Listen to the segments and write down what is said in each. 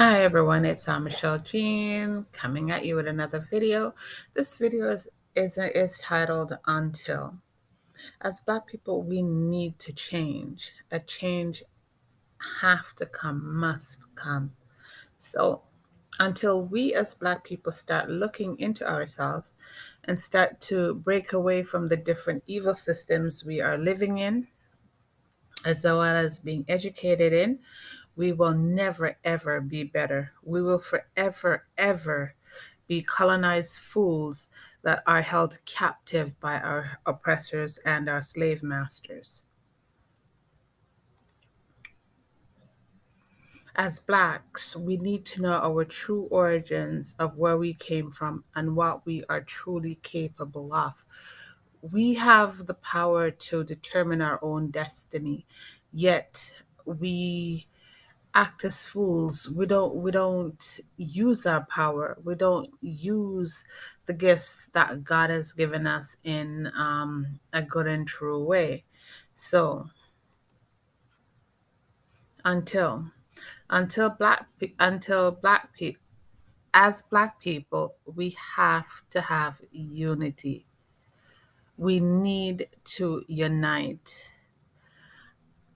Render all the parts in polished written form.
Hi everyone, it's Michelle Jean coming at you with another video. This video is titled Until. As Black people, we need to change. A change have to come, must come. So until we as Black people start looking into ourselves and start to break away from the different evil systems we are living in, as well as being educated in, we will never ever be better. We will forever ever be colonized fools that are held captive by our oppressors and our slave masters. As Blacks, we need to know our true origins of where we came from and what we are truly capable of. We have the power to determine our own destiny, yet we act as fools. We don't use our power. We don't use the gifts that God has given us in a good and true way. So until until black people, as Black people, we have to have unity. We need to unite.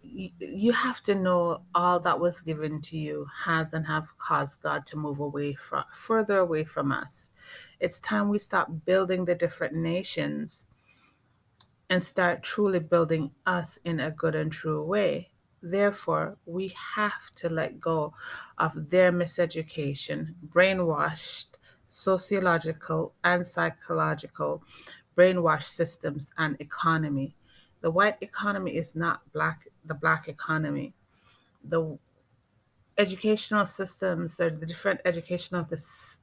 You have to know all that was given to you has and have caused God to move away from further away from us. It's time we stop building the different nations and start truly building us in a good and true way. Therefore, we have to let go of their miseducation, brainwashed sociological and psychological brainwashed systems and economy. The white economy is not the black economy. The educational systems or the different educational this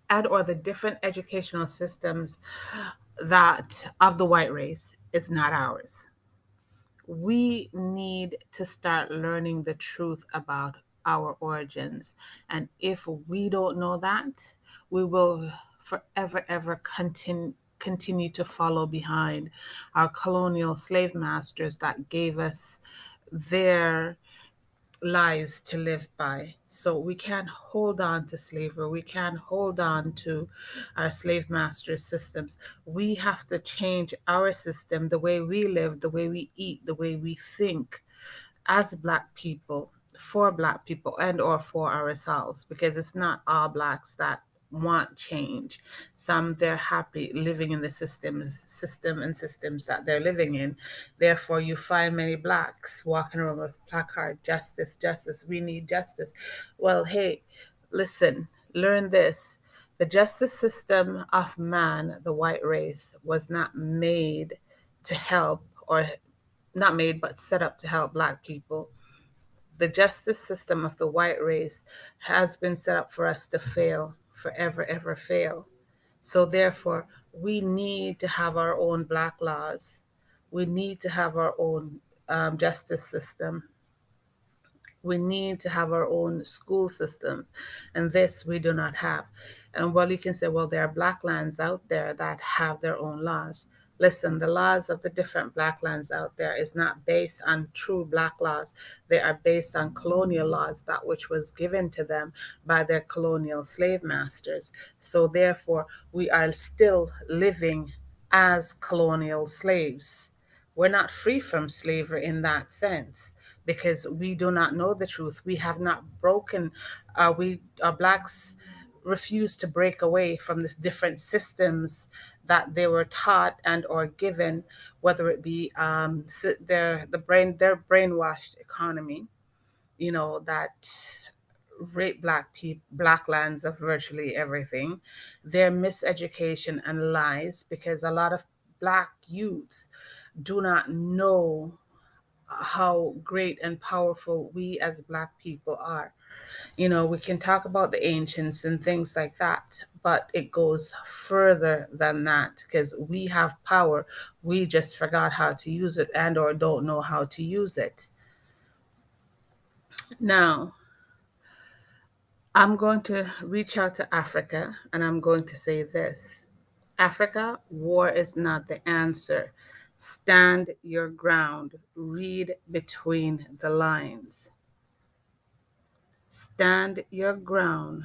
and or the different educational systems that of the white race is not ours. We need to start learning the truth about our origins. And if we don't know that, we will forever, ever continue to follow behind our colonial slave masters that gave us their lies to live by. So we can't hold on to slavery. We can't hold on to our slave master systems. We have to change our system, the way we live, the way we eat, the way we think as Black people, for Black people and or for ourselves, because it's not all Blacks that want change. Some, they're happy living in the systems that they're living in. Therefore you find many Blacks walking around with placard, justice, justice, we need justice. Well, hey, listen, learn this. The justice system of man, the white race, was not made to help, or not made but set up to help Black people. The justice system of the white race has been set up for us to fail, forever, ever fail. So, therefore, we need to have our own Black laws. We need to have our own justice system. We need to have our own school system, and this we do not have. And while you can say, well, there are Black lands out there that have their own laws. Listen, the laws of the different Black lands out there is not based on true Black laws. They are based on colonial laws, that which was given to them by their colonial slave masters. So therefore, we are still living as colonial slaves. We're not free from slavery in that sense, because we do not know the truth. We have not broken, we Blacks refuse to break away from the different systems that they were taught and or given, whether it be their brainwashed economy, that rape Black lands of virtually everything, their miseducation and lies, because a lot of Black youths do not know how great and powerful we as Black people are. We can talk about the ancients and things like that, but it goes further than that, because we have power. We just forgot how to use it and or don't know how to use it. Now, I'm going to reach out to Africa and I'm going to say this. Africa, war is not the answer. Stand your ground. Read between the lines. Stand your ground.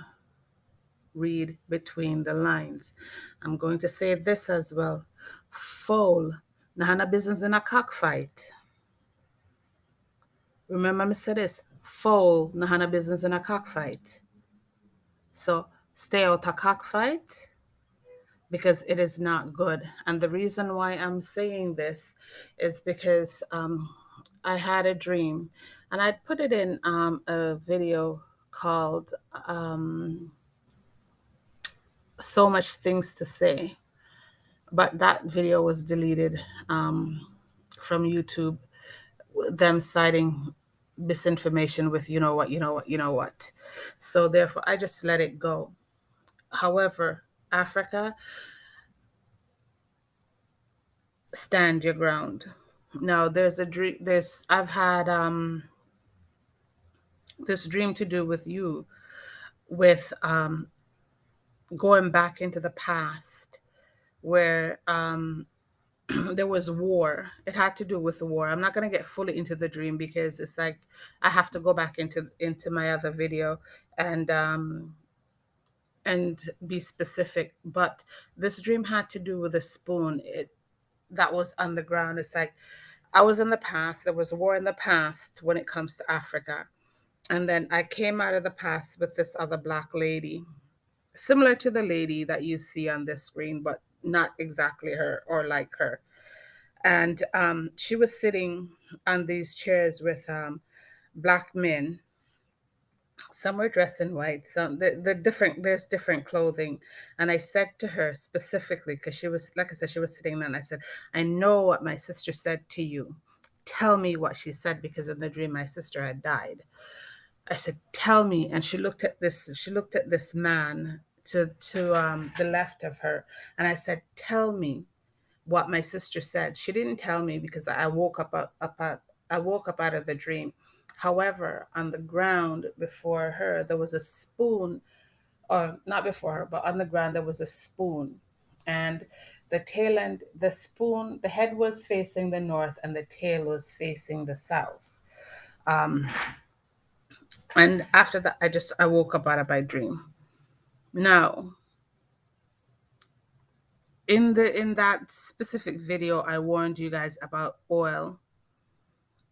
Read between the lines. I'm going to say this as well. Foul. Nahana business in a cockfight. Remember me say this. Foul. Nahana business in a cockfight. So stay out of cockfight because it is not good. And the reason why I'm saying this is because I had a dream, and I put it in a video called So Much Things to Say. But that video was deleted from YouTube, them citing misinformation with you know what, you know what, you know what. So therefore, I just let it go. However, Africa, stand your ground. Now, there's a dream. I've had this dream to do with you, with going back into the past, where there was war. It had to do with the war. I'm not going to get fully into the dream because it's like I have to go back into my other video and be specific. But this dream had to do with a spoon. That was on the ground. It's like I was in the past. There was war in the past when it comes to Africa. And then I came out of the past with this other black lady, similar to the lady that you see on this screen, but not exactly her or like her. And she was sitting on these chairs with black men. Some were dressed in white, some the different, there's different clothing. And I said to her specifically, because she was, like I said, she was sitting there, and I said, I know what my sister said to you. Tell me what she said, because in the dream my sister had died. I said, tell me. And she looked at this man to the left of her, and I said, tell me what my sister said. She didn't tell me because I woke up out of the dream. However, on the ground before her, there was a spoon, or not before her, but on the ground there was a spoon. And the tail end, the spoon, the head was facing the north and the tail was facing the south. And after that, I woke up out of my dream. Now, in that specific video, I warned you guys about oil,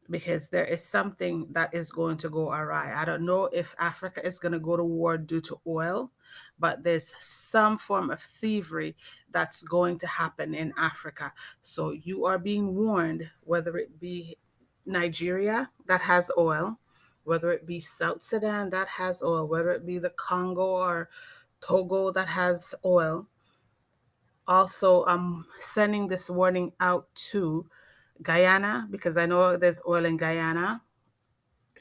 because there is something that is going to go awry. I don't know if Africa is going to go to war due to oil, but there's some form of thievery that's going to happen in Africa. So you are being warned, whether it be Nigeria that has oil, whether it be South Sudan that has oil, whether it be the Congo or Togo that has oil. Also, I'm sending this warning out to Guyana, because I know there's oil in Guyana,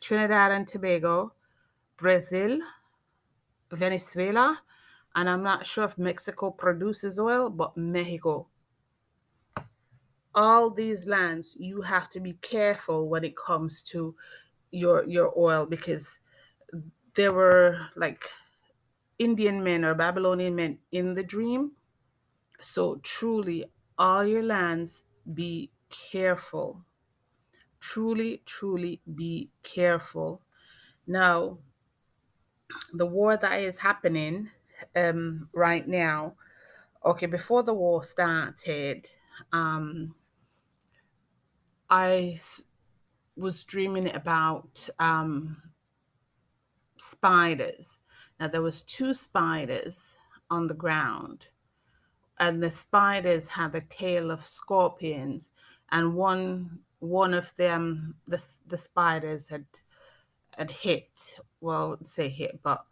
Trinidad and Tobago, Brazil, Venezuela, and I'm not sure if Mexico produces oil, but Mexico. All these lands, you have to be careful when it comes to your oil, because there were like Indian men or Babylonian men in the dream. So truly, all your lands, be careful. Truly, truly be careful. Now, the war that is happening right now, okay, before the war started, um, I was dreaming about spiders. Now, there was two spiders on the ground, and the spiders had the tail of scorpions, and one of them, the spiders had hit, well, say hit, but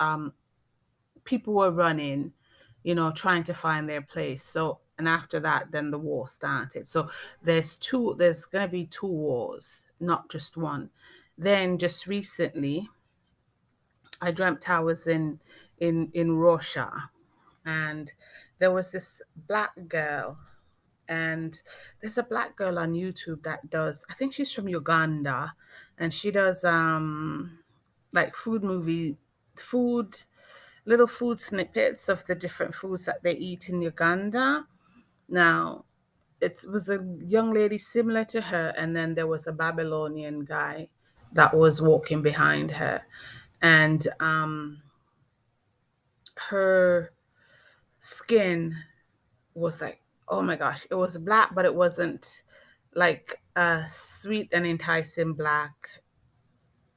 people were running, trying to find their place. So, and after that, then the war started. So there's going to be two wars, not just one. Then just recently, I dreamt I was in Russia, and there was this black girl, and there's a black girl on YouTube that does, I think she's from Uganda, and she does like food, little food snippets of the different foods that they eat in Uganda. Now, it was a young lady similar to her, and then there was a Babylonian guy that was walking behind her. and her skin was like, oh my gosh, it was black, but it wasn't like a sweet and enticing black,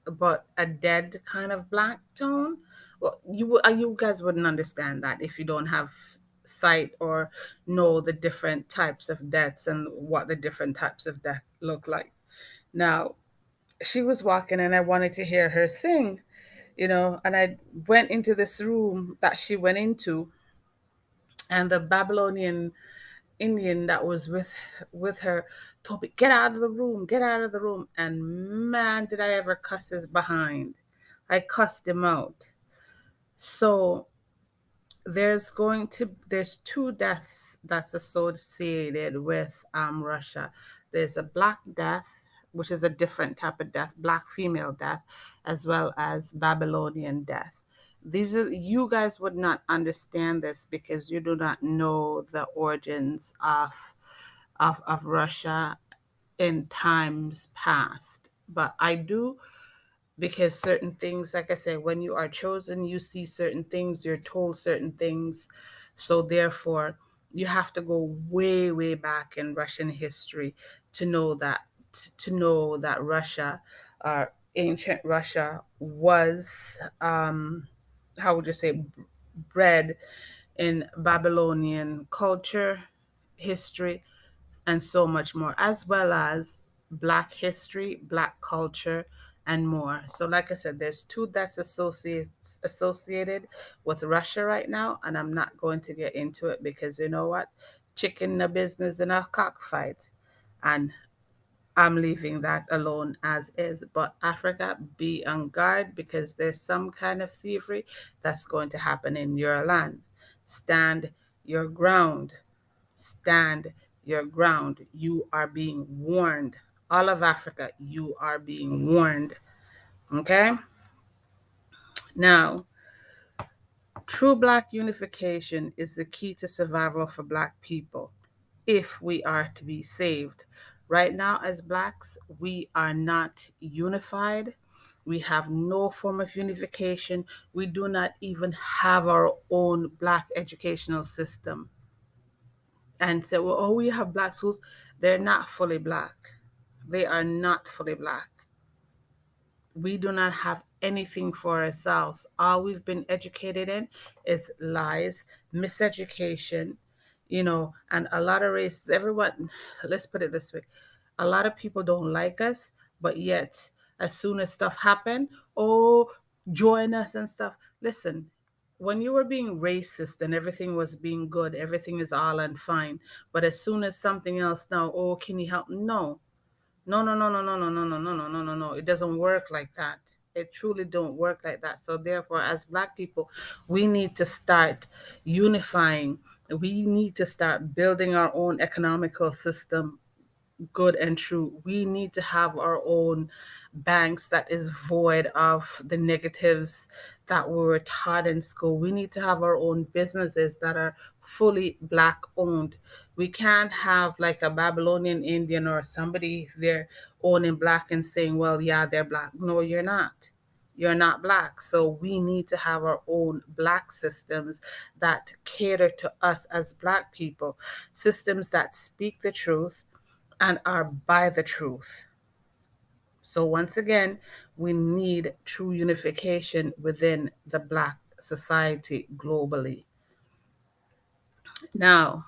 but a dead kind of black tone. Well, you guys wouldn't understand that if you don't have sight or know the different types of deaths and what the different types of death look like. Now, she was walking and I wanted to hear her sing, and I went into this room that she went into, and the Babylonian Indian that was with her told me, "Get out of the room, get out of the room." And man, did I ever cuss his behind. I cussed him out. So there's two deaths that's associated with Russia. There's a black death, which is a different type of death, black female death, as well as Babylonian death. These are, you guys would not understand this because you do not know the origins of Russia in times past. But I do, because certain things, like I said, when you are chosen, you see certain things, you're told certain things. So therefore, you have to go way, way back in Russian history to know that Russia, ancient Russia, was how would you say, bred in Babylonian culture, history, and so much more, as well as Black history, Black culture, and more. So, like I said, there's two that's associated with Russia right now, and I'm not going to get into it because you know what? Chicken the business in a cockfight. And I'm leaving that alone as is. But Africa, be on guard because there's some kind of thievery that's going to happen in your land. Stand your ground. Stand your ground. You are being warned. All of Africa, you are being warned. Okay? Now, true Black unification is the key to survival for Black people if we are to be saved. Right now, as Blacks, we are not unified. We have no form of unification. We do not even have our own Black educational system. And say, well, oh, we have Black schools. They're not fully Black. They are not fully Black. We do not have anything for ourselves. All we've been educated in is lies, miseducation, and a lot of races. Everyone, let's put it this way, a lot of people don't like us, but yet, as soon as stuff happen, oh, join us and stuff. Listen, when you were being racist and everything was being good, everything is all and fine. But as soon as something else now, oh, can you help? No, no, no, no, no, no, no, no, no, no, no, no, no, no. It doesn't work like that. It truly don't work like that. So therefore, as Black people, we need to start unifying. We need to start building our own economical system, good and true. We need to have our own banks that is void of the negatives that we were taught in school. We need to have our own businesses that are fully Black owned. We can't have like a Babylonian Indian or somebody there owning Black and saying, well, yeah, they're Black. No, you're not. You're not Black. So we need to have our own Black systems that cater to us as Black people, systems that speak the truth and are by the truth. So, once again, we need true unification within the Black society globally. Now,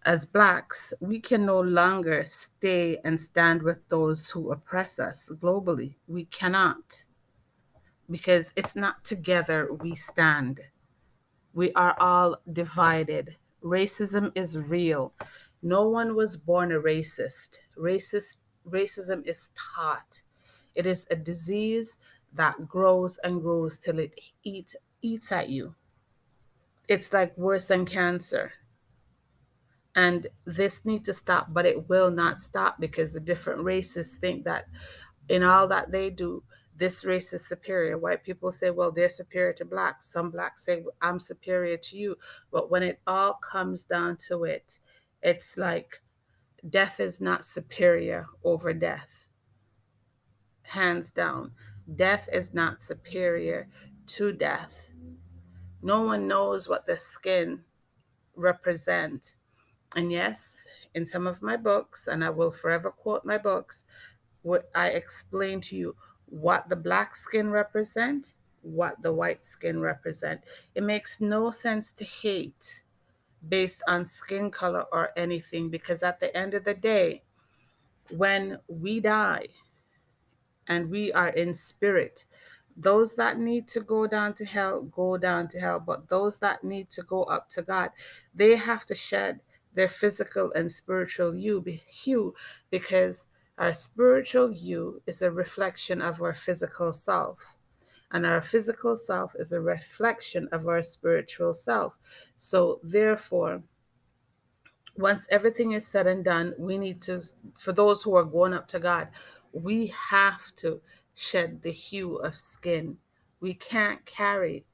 as Blacks, we can no longer stay and stand with those who oppress us globally. We cannot, because it's not together we stand. We are all divided. Racism is real. No one was born a racist. Racism is taught. It is a disease that grows and grows till it eats at you. It's like worse than cancer. And this needs to stop, but it will not stop because the different races think that in all that they do, this race is superior. White people say, well, they're superior to Blacks. Some Blacks say, I'm superior to you. But when it all comes down to it, it's like death is not superior over death, hands down. Death is not superior to death. No one knows what the skin represents. And yes, in some of my books, and I will forever quote my books, what I explain to you what the black skin represent, what the white skin represent. It makes no sense to hate based on skin color or anything, because at the end of the day, when we die and we are in spirit, those that need to go down to hell go down to hell, but those that need to go up to God, they have to shed their physical and spiritual hue, because our spiritual you is a reflection of our physical self, and our physical self is a reflection of our spiritual self. So therefore, once everything is said and done, we need to, for those who are going up to God, we have to shed the hue of skin. We can't carry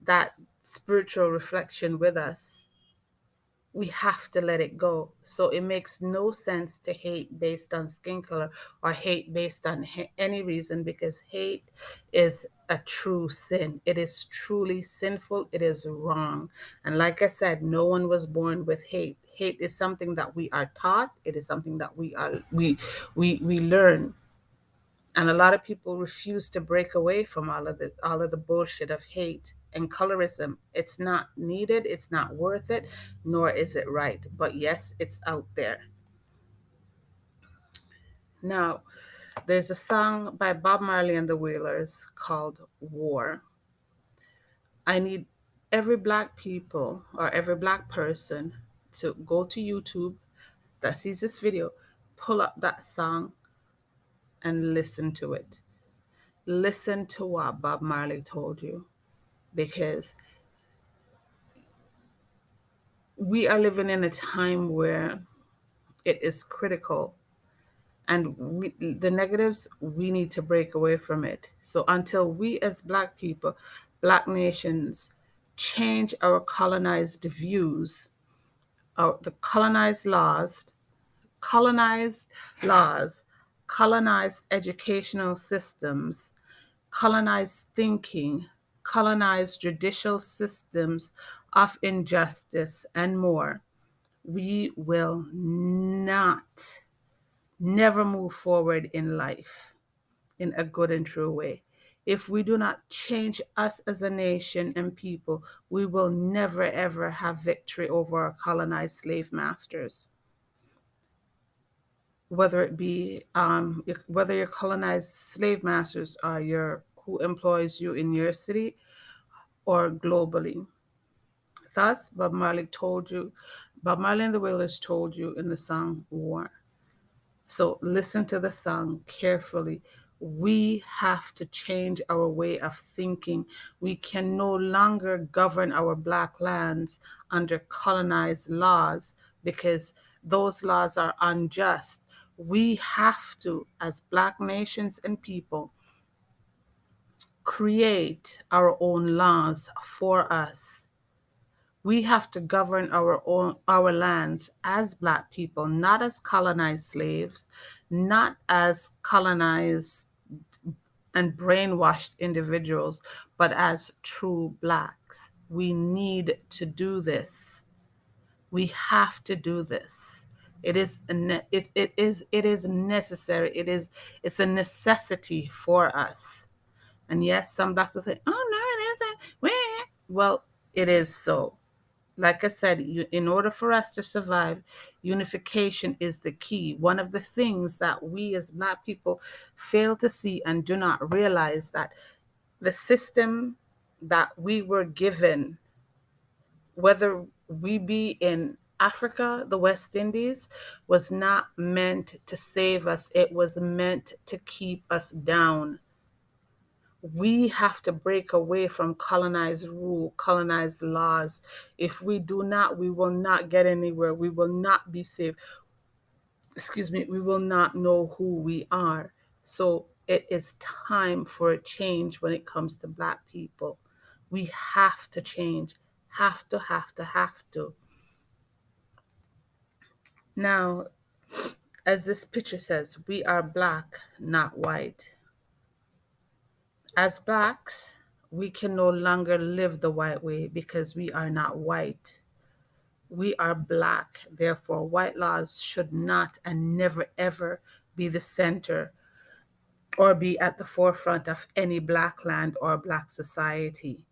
that spiritual reflection with us. We have to let it go. So it makes no sense to hate based on skin color or hate based on any reason, because hate is a true sin. It is truly sinful. It is wrong. And like I said, no one was born with hate. Hate is something that we are taught. It is something that we learn, and a lot of people refuse to break away from all of the bullshit of hate and colorism. It's not needed, it's not worth it, nor is it right. But yes, it's out there. Now, there's a song by Bob Marley and the Wailers called War. I need every black people or every black person to go to YouTube that sees this video, pull up that song and listen to it. Listen to what Bob Marley told you, because we are living in a time where it is critical, and the negatives, we need to break away from it. So until we as black people, black nations, change our colonized views, the colonized laws, colonized educational systems, colonized thinking, colonized judicial systems of injustice, and more, we will never move forward in life in a good and true way. If we do not change us as a nation and people, we will never ever have victory over our colonized slave masters. Whether it be whether your colonized slave masters are your who employs you in your city or globally. Thus, Bob Marley and the Wailers told you in the song War. So listen to the song carefully. We have to change our way of thinking. We can no longer govern our black lands under colonized laws, because those laws are unjust. We have to, as black nations and people, create our own laws for us. We have to govern our lands as black people, not as colonized slaves, not as colonized and brainwashed individuals, but as true blacks. We need to do this. We have to do this. It is necessary. It's a necessity for us. And yes, some blacks will say, "Oh no, it isn't." Well, it is so. Like I said, in order for us to survive, unification is the key. One of the things that we as black people fail to see and do not realize, that the system that we were given, whether we be in Africa, the West Indies, was not meant to save us. It was meant to keep us down. We have to break away from colonized rule, colonized laws. If we do not, we will not get anywhere. We will not be safe. Excuse me, we will not know who we are. So it is time for a change when it comes to black people. We have to change. Have to, have to, have to. Now, as this picture says, we are black, not white. As blacks, we can no longer live the white way because we are not white. We are black. Therefore, white laws should not and never ever be the center or be at the forefront of any black land or black society.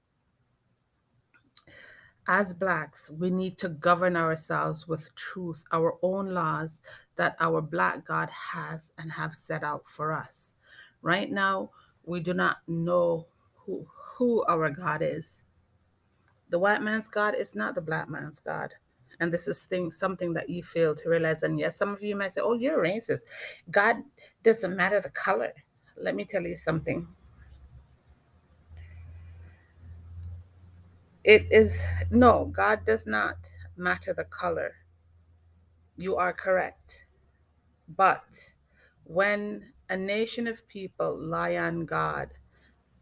As blacks, we need to govern ourselves with truth, our own laws that our black God has and have set out for us. Right now, we do not know who our God is. The white man's God is not the black man's God. And this is something that you fail to realize. And yes, some of you might say, oh, you're racist. God doesn't matter the color. Let me tell you something. It is, no, God does not matter the color. You are correct. But when a nation of people lie on God,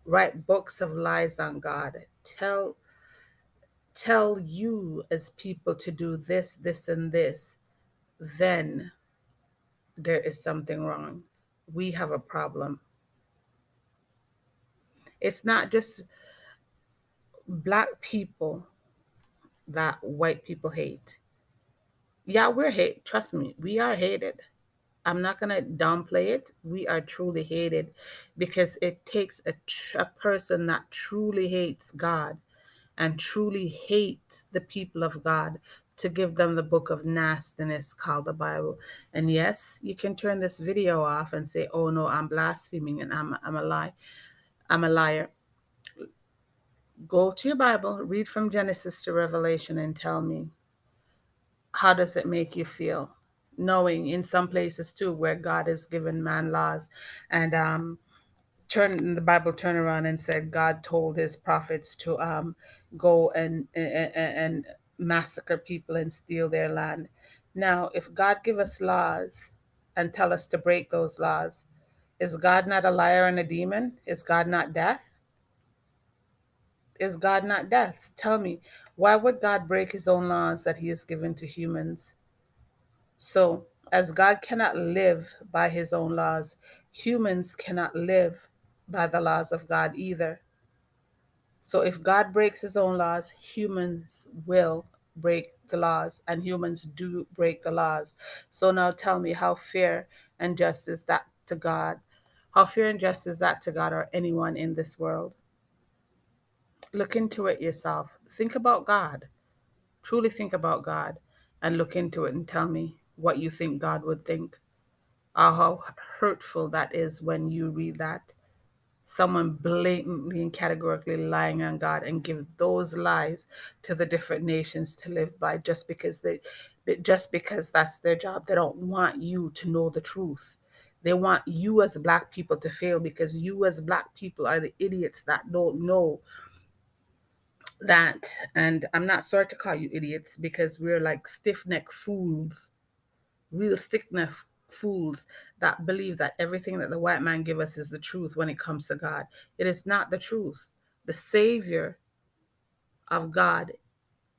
write books of lies on God, tell you as people to do this, this, and this, then there is something wrong. We have a problem. It's not just black people that white people hate. Yeah, we're hate. Trust me, we are hated. I'm not going to downplay it. We are truly hated because it takes a person that truly hates God and truly hates the people of God to give them the book of nastiness called the Bible. And yes, you can turn this video off and say, oh no, I'm blaspheming and I'm a lie. I'm a liar. Go to your Bible, read from Genesis to Revelation and tell me, how does it make you feel? Knowing in some places too where God has given man laws and the Bible turn around and said God told his prophets to go and massacre people and steal their land. Now, if God give us laws and tell us to break those laws, is God not a liar and a demon? Is God not death? Is God not death? Tell me, why would God break his own laws that he has given to humans? So, as God cannot live by his own laws, humans cannot live by the laws of God either. So, if God breaks his own laws, humans will break the laws, and humans do break the laws. So, now tell me, how fair and just is that to God? How fair and just is that to God or anyone in this world? Look into it yourself. Think about God. Truly think about God and look into it and tell me what you think God would think. How hurtful that is when you read that. Someone blatantly and categorically lying on God and give those lies to the different nations to live by just because that's their job. They don't want you to know the truth. They want you as black people to fail because you as black people are the idiots that don't know that. And I'm not sorry to call you idiots because we're like stiff-necked fools, real stiff-necked fools that believe that everything that the white man give us is the truth when it comes to God. It is not the truth. The savior of God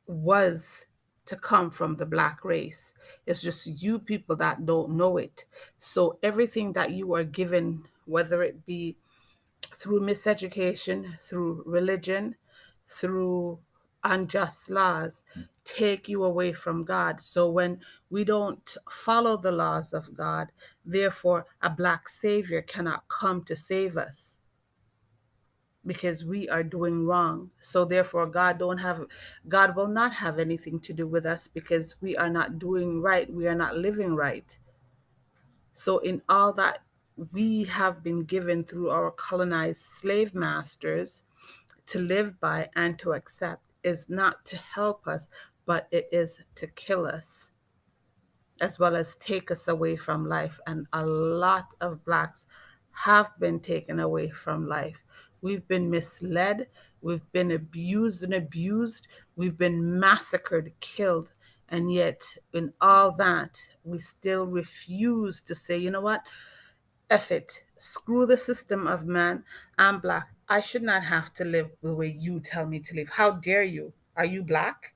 was to come from the black race. It's just you people that don't know it. So everything that you are given, whether it be through miseducation, through religion, through unjust laws, take you away from God. So when we don't follow the laws of God, therefore a black savior cannot come to save us because we are doing wrong. So therefore God will not have anything to do with us because we are not doing right. We are not living right. So, in all that we have been given through our colonized slave masters to live by and to accept is not to help us, but it is to kill us, as well as take us away from life. And a lot of blacks have been taken away from life. We've been misled, we've been abused, we've been massacred, killed. And yet, in all that, we still refuse to say, you know what? F it. Screw the system of man. I'm black. I should not have to live the way you tell me to live. How dare you? Are you black?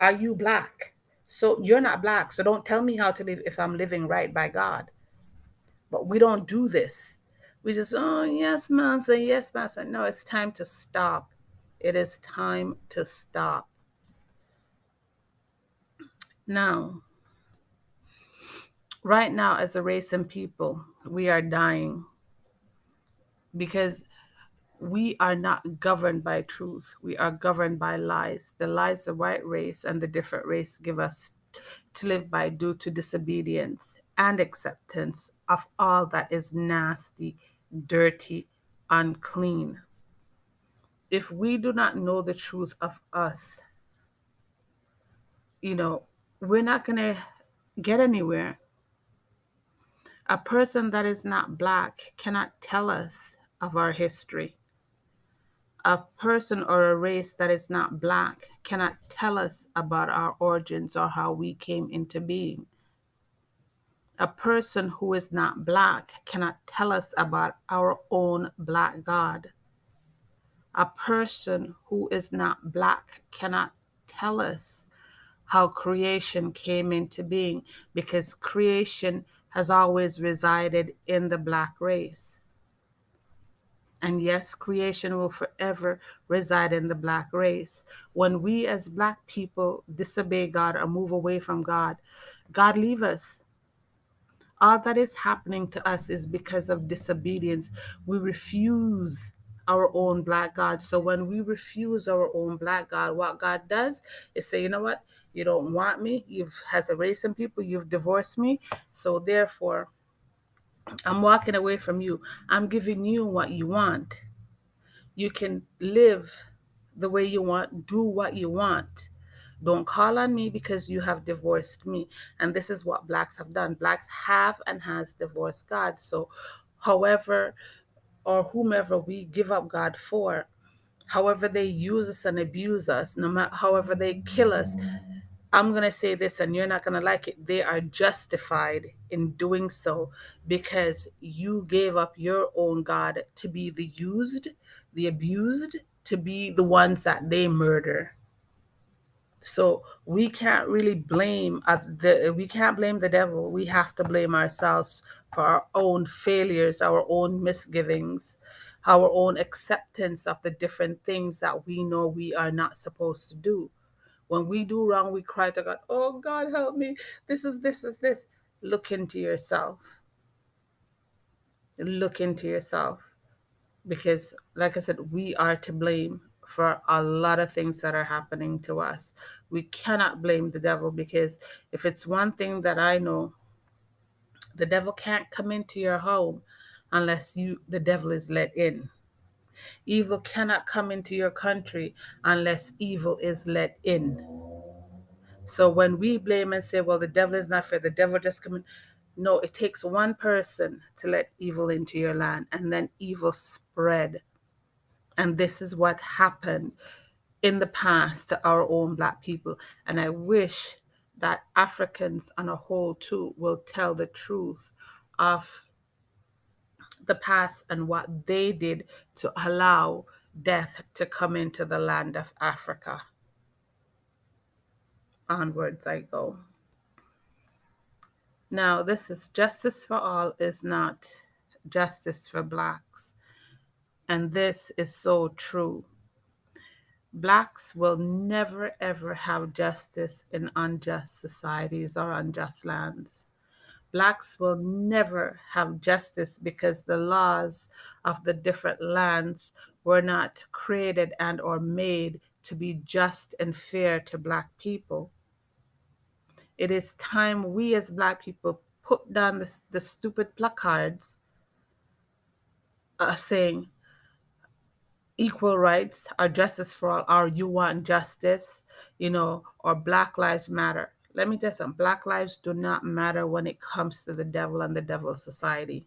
Are you black? So you're not black. So don't tell me how to live if I'm living right by God. But we don't do this. We just, oh, yes, master, yes, master. No, it's time to stop. It is time to stop. Now, right now, as a race and people, we are dying because we are not governed by truth. We are governed by lies. The lies the white race and the different race give us to live by due to disobedience and acceptance of all that is nasty, dirty, unclean. If we do not know the truth of us, you know, we're not going to get anywhere. A person that is not black cannot tell us of our history. A person or a race that is not black cannot tell us about our origins or how we came into being. A person who is not black cannot tell us about our own black God. A person who is not black cannot tell us how creation came into being because creation has always resided in the black race. And yes, creation will forever reside in the black race. When we as black people disobey God or move away from God, God leave us. All that is happening to us is because of disobedience. We refuse our own black God. So when we refuse our own black God, what God does is say, you know what? You don't want me. You've, as a race and people, you've divorced me. So therefore, I'm walking away from you. I'm giving you what you want. You can live the way you want, do what you want. Don't call on me because you have divorced me. And this is what blacks have done. Blacks have and has divorced God. So however or whomever we give up God for, however they use us and abuse us, no matter however they kill us, I'm going to say this and you're not going to like it. They are justified in doing so because you gave up your own God to be the used, the abused, to be the ones that they murder. So we can't really blame we can't blame the devil. We have to blame ourselves for our own failures, our own misgivings, our own acceptance of the different things that we know we are not supposed to do. When we do wrong, we cry to God, oh God, help me. This. Look into yourself. Look into yourself. Because, like I said, we are to blame for a lot of things that are happening to us. We cannot blame the devil because if it's one thing that I know, the devil can't come into your home unless the devil is let in. Evil cannot come into your country unless evil is let in. So when we blame and say, well, the devil is not fair, the devil just come in. No, it takes one person to let evil into your land, and then evil spread. And this is what happened in the past to our own black people. And I wish that Africans on a whole too will tell the truth of the past and what they did to allow death to come into the land of Africa. Onwards I go. Now, this is justice for all is not justice for blacks. And this is so true. Blacks will never ever have justice in unjust societies or unjust lands. Blacks will never have justice because the laws of the different lands were not created and or made to be just and fair to black people. It is time we as black people put down the stupid placards saying equal rights or justice for all or you want justice, or Black Lives Matter. Let me tell you something. Black lives do not matter when it comes to the devil and the devil's society.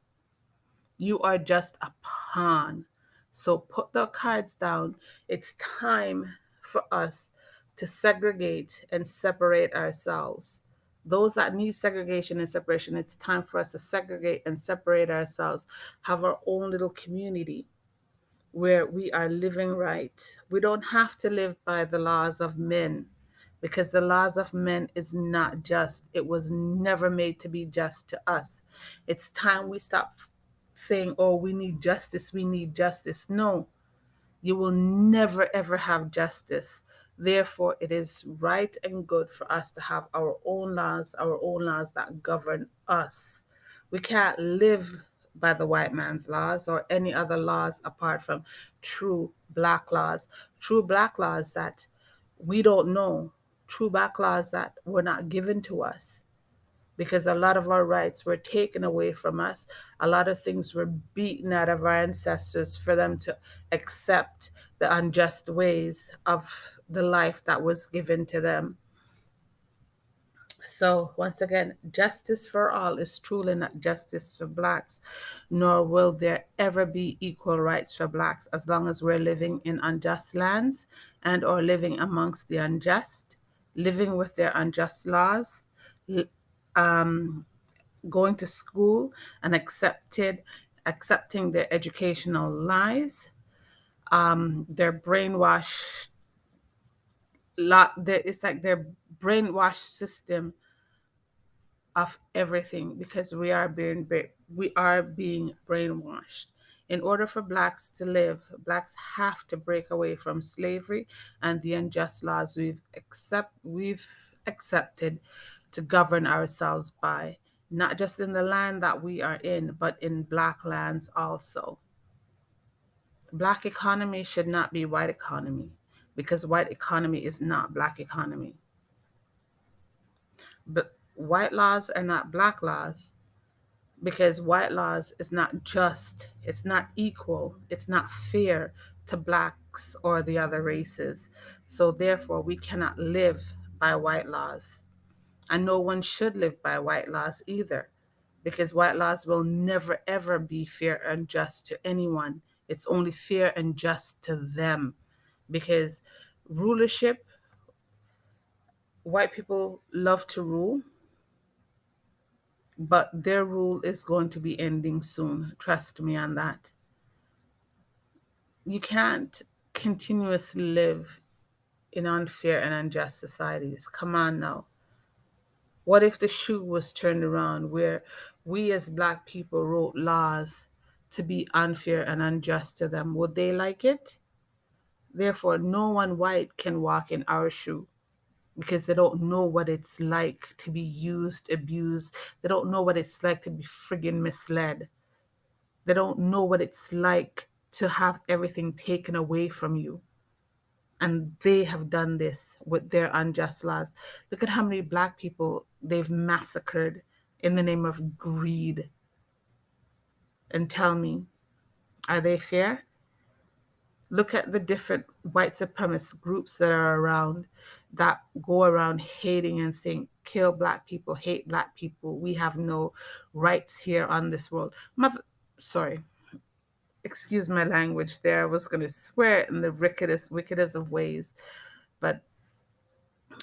You are just a pawn. So put the cards down. It's time for us to segregate and separate ourselves. Those that need segregation and separation, it's time for us to segregate and separate ourselves, have our own little community where we are living right. We don't have to live by the laws of men because the laws of men is not just. It was never made to be just to us. It's time we stop saying, oh, we need justice, we need justice. No, you will never ever have justice. Therefore, it is right and good for us to have our own laws that govern us. We can't live by the white man's laws or any other laws apart from true black laws. True black laws that we don't know, true black laws that were not given to us, because a lot of our rights were taken away from us. A lot of things were beaten out of our ancestors for them to accept the unjust ways of the life that was given to them. So, once again, justice for all is truly not justice for blacks, nor will there ever be equal rights for blacks as long as we're living in unjust lands and or living amongst the unjust, living with their unjust laws, going to school and accepting their educational lies, their brainwash it's like their brainwash system of everything, because we are being brainwashed. In order for blacks to live, blacks have to break away from slavery and the unjust laws we've accepted to govern ourselves by, not just in the land that we are in, but in black lands also. Black economy should not be white economy, because white economy is not black economy. But white laws are not black laws, because white laws is not just, it's not equal, it's not fair to blacks or the other races. So therefore, we cannot live by white laws. And no one should live by white laws either, because white laws will never ever be fair and just to anyone. It's only fair and just to them, because rulership, white people love to rule, but their rule is going to be ending soon. Trust me on that. You can't continuously live in unfair and unjust societies. Come on now. What if the shoe was turned around, where we as black people wrote laws to be unfair and unjust to them? Would they like it? Therefore, no one white can walk in our shoe, because they don't know what it's like to be used, abused. They don't know what it's like to be friggin' misled. They don't know what it's like to have everything taken away from you. And they have done this with their unjust laws. Look at how many black people they've massacred in the name of greed. And tell me, are they fair? Look at the different white supremacist groups that are around, that go around hating and saying, kill black people, hate black people. We have no rights here on this world. Sorry, excuse my language there. I was going to swear in the wickedest of ways, but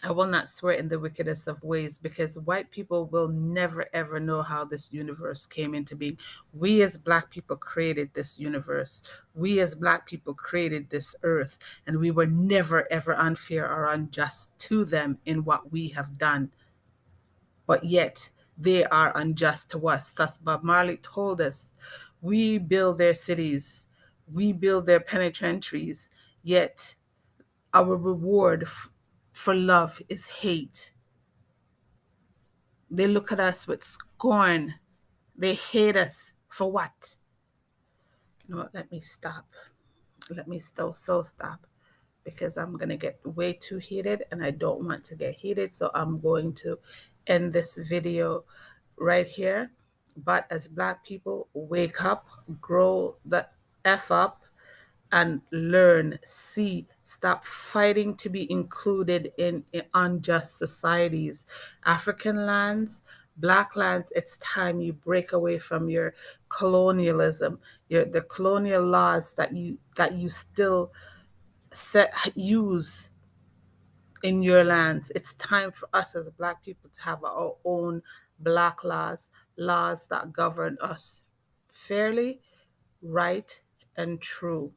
I will not swear in the wickedest of ways, because white people will never ever know how this universe came into being. We as black people created this universe. We as black people created this earth, and we were never ever unfair or unjust to them in what we have done. But yet they are unjust to us. Thus Bob Marley told us, we build their cities, we build their penitentiaries, yet our reward for love is hate. They look at us with scorn. They hate us for what? You know what? Let me stop. Let me stop, because I'm going to get way too heated and I don't want to get heated. So I'm going to end this video right here. But as black people, wake up, grow the F up, and learn, see, stop fighting to be included in unjust societies. African lands, black lands, it's time you break away from your colonialism, the colonial laws that you still use in your lands. It's time for us as black people to have our own black laws, laws that govern us fairly, right, and true.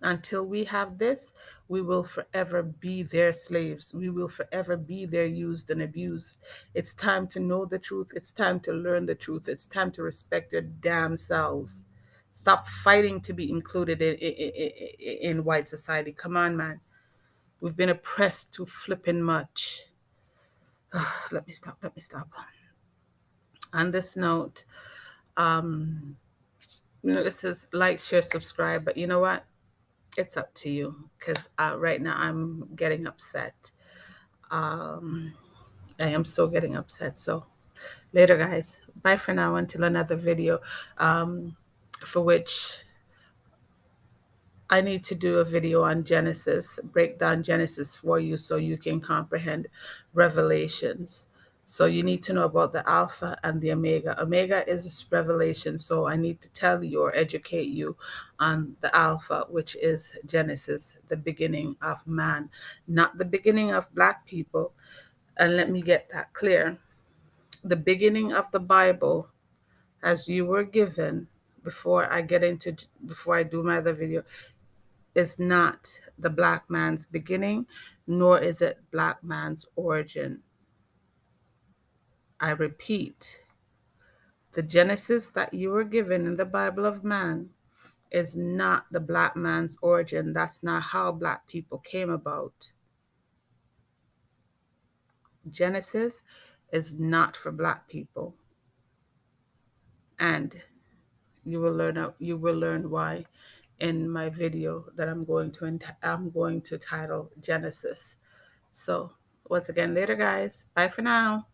Until we have this, we will forever be their slaves. We will forever be their used and abused. It's time to know the truth. It's time to learn the truth. It's time to respect their damn selves. Stop fighting to be included in white society. Come on, man. We've been oppressed too flipping much. Let me stop. Let me stop. On this note, this is like, share, subscribe. But you know what? It's up to you, because right now I'm getting upset. I am so getting upset. So later, guys. Bye for now until another video, for which I need to do a video on Genesis, break down Genesis for you so you can comprehend Revelations. So you need to know about the Alpha and the Omega. Omega is Revelation. So I need to tell you or educate you on the Alpha, which is Genesis, the beginning of man, not the beginning of Black people. And let me get that clear. The beginning of the Bible, as you were given before I do my other video, is not the Black man's beginning, nor is it Black man's origin. I repeat, the Genesis that you were given in the Bible of man is not the Black man's origin. That's not how Black people came about. Genesis is not for Black people. And you will learn why in my video that I'm going to title Genesis. So once again, later, guys. Bye for now.